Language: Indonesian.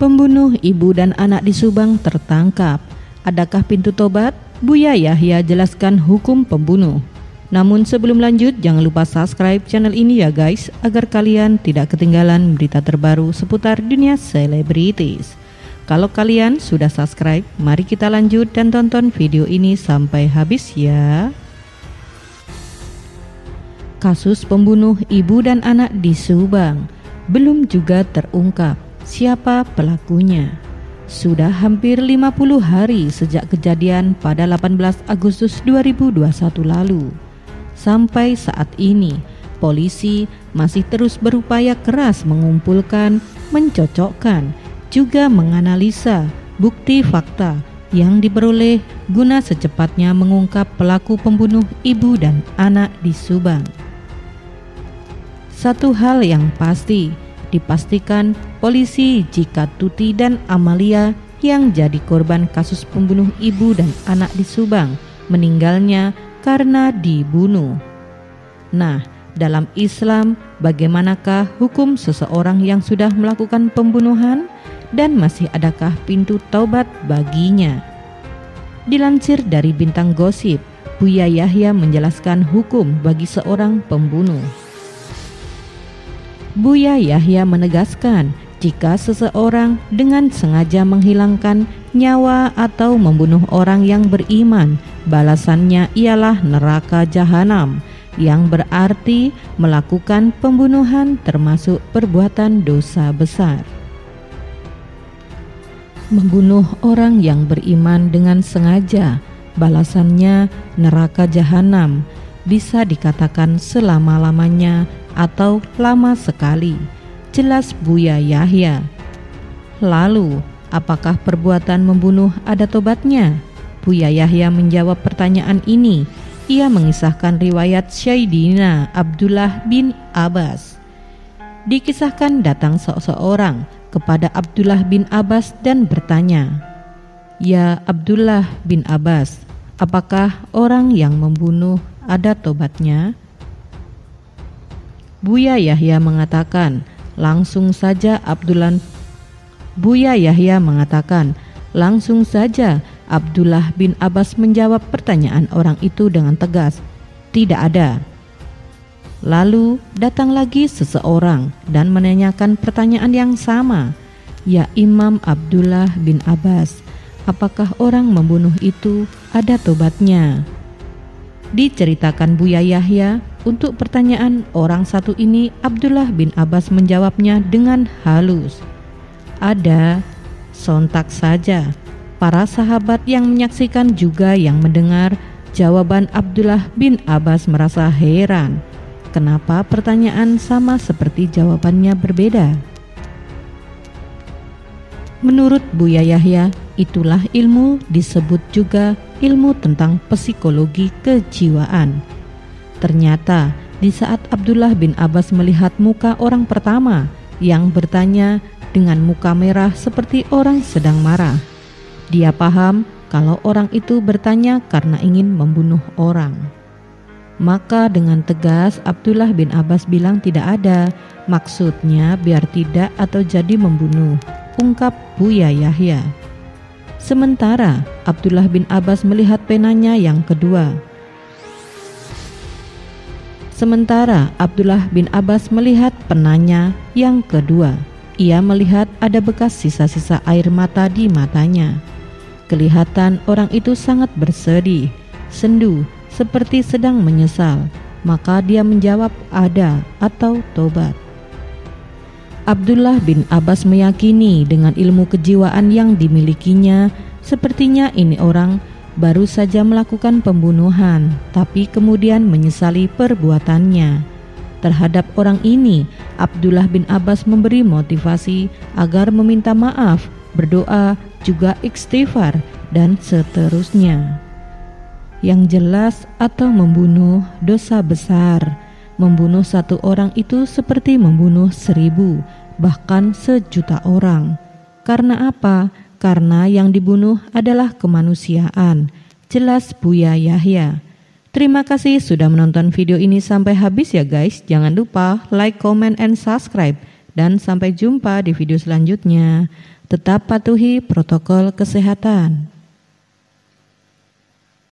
Pembunuh ibu dan anak di Subang tertangkap. Adakah pintu tobat? Buya Yahya jelaskan hukum pembunuh. Namun sebelum lanjut, jangan lupa subscribe channel ini ya guys, agar kalian tidak ketinggalan berita terbaru seputar dunia selebritis. Kalau kalian sudah subscribe, mari kita lanjut dan tonton video ini sampai habis ya. Kasus pembunuh ibu dan anak di Subang belum juga terungkap siapa pelakunya. Sudah hampir 50 hari sejak kejadian pada 18 Agustus 2021 lalu. Sampai saat ini, polisi masih terus berupaya keras mengumpulkan, mencocokkan, juga menganalisa bukti fakta yang diperoleh guna secepatnya mengungkap pelaku pembunuh ibu dan anak di Subang. Satu hal yang pasti, dipastikan polisi jika Tuti dan Amalia yang jadi korban kasus pembunuh ibu dan anak di Subang meninggalnya karena dibunuh. Nah, dalam Islam bagaimanakah hukum seseorang yang sudah melakukan pembunuhan dan masih adakah pintu taubat baginya? Dilansir dari Bintang Gosip, Buya Yahya menjelaskan hukum bagi seorang pembunuh. Buya Yahya menegaskan, jika seseorang dengan sengaja menghilangkan nyawa atau membunuh orang yang beriman, balasannya ialah neraka jahanam, yang berarti melakukan pembunuhan termasuk perbuatan dosa besar. Membunuh orang yang beriman dengan sengaja, balasannya neraka jahanam, bisa dikatakan selama-lamanya atau lama sekali, jelas Buya Yahya. Lalu, apakah perbuatan membunuh ada tobatnya? Buya Yahya menjawab pertanyaan ini. Ia mengisahkan riwayat Sayyidina Abdullah bin Abbas. Dikisahkan datang seseorang kepada Abdullah bin Abbas dan bertanya, "Ya Abdullah bin Abbas, apakah orang yang membunuh ada tobatnya?" Buya Yahya mengatakan, langsung saja Abdullah bin Abbas menjawab pertanyaan orang itu dengan tegas, "Tidak ada." Lalu datang lagi seseorang dan menanyakan pertanyaan yang sama, "Ya Imam Abdullah bin Abbas, apakah orang membunuh itu ada tobatnya?" Diceritakan Buya Yahya, untuk pertanyaan orang satu ini Abdullah bin Abbas menjawabnya dengan halus, "Ada." Sontak saja para sahabat yang menyaksikan juga yang mendengar jawaban Abdullah bin Abbas merasa heran. Kenapa pertanyaan sama seperti jawabannya berbeda? Menurut Buya Yahya, itulah ilmu disebut juga ilmu tentang psikologi kejiwaan. Ternyata di saat Abdullah bin Abbas melihat muka orang pertama yang bertanya dengan muka merah seperti orang sedang marah, dia paham kalau orang itu bertanya karena ingin membunuh orang. Maka dengan tegas Abdullah bin Abbas bilang tidak ada, maksudnya biar tidak atau jadi membunuh, ungkap Buya Yahya. Sementara Abdullah bin Abbas melihat penanya yang kedua. Ia melihat ada bekas sisa-sisa air mata di matanya. Kelihatan orang itu sangat bersedih, sendu, seperti sedang menyesal. Maka dia menjawab ada atau tobat. Abdullah bin Abbas meyakini dengan ilmu kejiwaan yang dimilikinya, sepertinya ini orang baru saja melakukan pembunuhan, tapi kemudian menyesali perbuatannya. Terhadap orang ini, Abdullah bin Abbas memberi motivasi agar meminta maaf, berdoa, juga istighfar, dan seterusnya. Yang jelas atau membunuh dosa besar. Membunuh satu orang itu seperti membunuh 1000, bahkan 1.000.000 orang. Karena apa? Karena yang dibunuh adalah kemanusiaan, jelas Buya Yahya. Terima kasih sudah menonton video ini sampai habis ya guys. Jangan lupa like, comment, and subscribe. Dan sampai jumpa di video selanjutnya. Tetap patuhi protokol kesehatan.